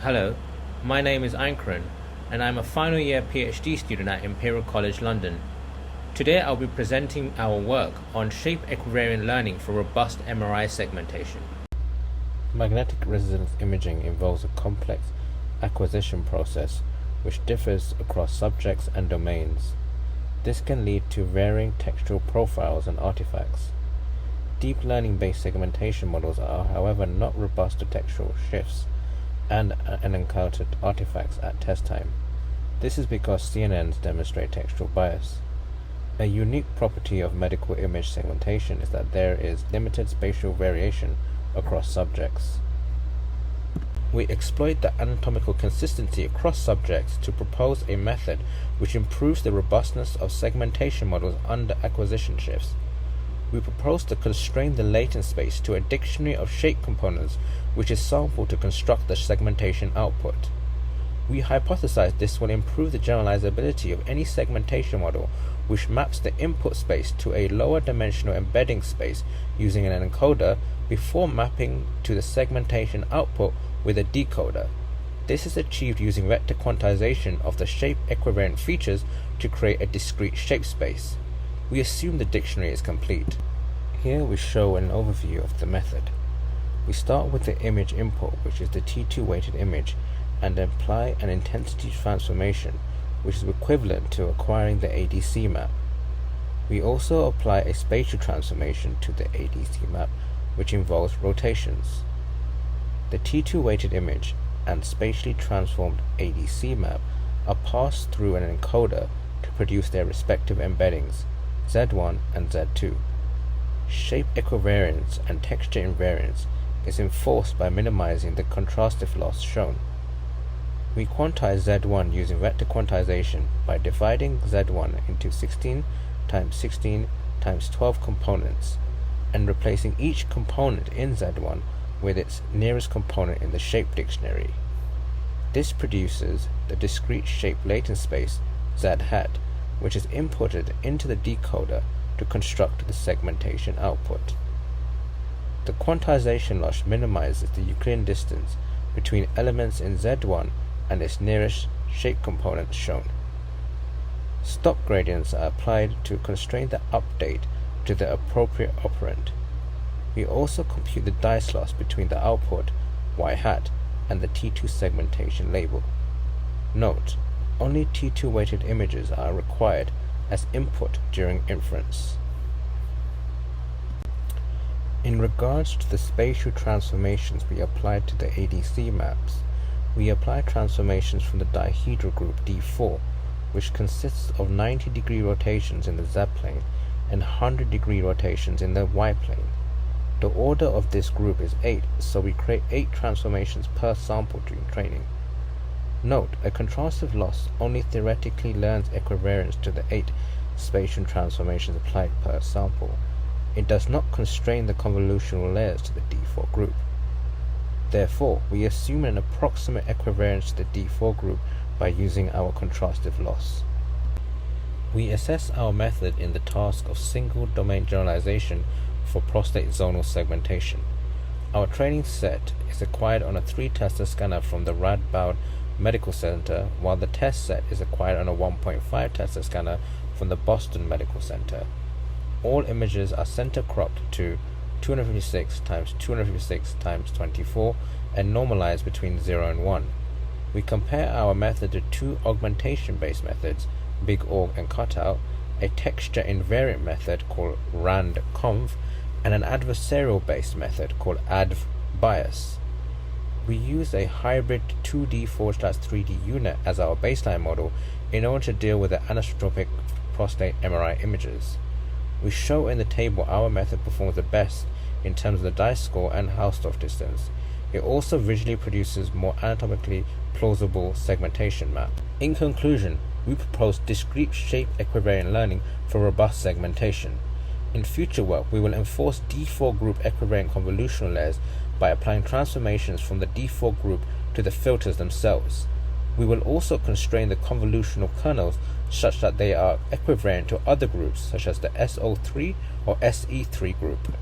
Hello, my name is Ankaran and I'm a final year PhD student at Imperial College London. Today I'll be presenting our work on shape equivariant learning for robust MRI segmentation. Magnetic resonance imaging involves a complex acquisition process which differs across subjects and domains. This can lead to varying textual profiles and artifacts. Deep learning-based segmentation models are, however, not robust to textual shifts and unencountered artifacts at test time. This is because CNNs demonstrate textual bias. A unique property of medical image segmentation is that there is limited spatial variation across subjects. We exploit the anatomical consistency across subjects to propose a method which improves the robustness of segmentation models under acquisition shifts. We propose to constrain the latent space to a dictionary of shape components which is sampled to construct the segmentation output. We hypothesize this will improve the generalizability of any segmentation model which maps the input space to a lower dimensional embedding space using an encoder before mapping to the segmentation output with a decoder. This is achieved using vector quantization of the shape equivariant features to create a discrete shape space. We assume the dictionary is complete. Here we show an overview of the method. We start with the image input, which is the T2 weighted image, and apply an intensity transformation, which is equivalent to acquiring the ADC map. We also apply a spatial transformation to the ADC map, which involves rotations. The T2 weighted image and spatially transformed ADC map are passed through an encoder to produce their respective embeddings, Z1 and Z2. Shape equivariance and texture invariance is enforced by minimizing the contrastive loss shown. We quantize Z1 using vector quantization by dividing Z1 into 16 times 16 times 12 components and replacing each component in Z1 with its nearest component in the shape dictionary. This produces the discrete shape latent space Z hat, which is inputted into the decoder to construct the segmentation output. The quantization loss minimizes the Euclidean distance between elements in Z1 and its nearest shape component shown. Stop gradients are applied to constrain the update to the appropriate operand. We also compute the dice loss between the output Y hat and the T2 segmentation label. Note, only T2 weighted images are required as input during inference. In regards to the spatial transformations we applied to the ADC maps, we apply transformations from the dihedral group D4, which consists of 90-degree rotations in the Z-plane and 100-degree rotations in the Y-plane. The order of this group is 8, so we create 8 transformations per sample during training. Note, a contrastive loss only theoretically learns equivariance to the 8 spatial transformations applied per sample. It does not constrain the convolutional layers to the D4 group. Therefore, we assume an approximate equivariance to the D4 group by using our contrastive loss. We assess our method in the task of single domain generalization for prostate zonal segmentation. Our training set is acquired on a 3-Tesla scanner from the Radboud Medical Center, while the test set is acquired on a 1.5 Tesla scanner from the Boston Medical Center. All images are center cropped to 256 times 256 times 24 and normalized between 0 and 1. We compare our method to 2 augmentation-based methods, big aug and cutout, a texture invariant method called rand-conv, and an adversarial-based method called adv-bias. We use a hybrid 2D/3D unit as our baseline model in order to deal with the anisotropic prostate MRI images. We show in the table our method performs the best in terms of the dice score and Hausdorff distance. It also visually produces more anatomically plausible segmentation map. In conclusion, we propose discrete shape equivariant learning for robust segmentation. In future work, we will enforce D4 group equivariant convolutional layers by applying transformations from the D4 group to the filters themselves. We will also constrain the convolutional kernels such that they are equivariant to other groups such as the S045 or SE3 group.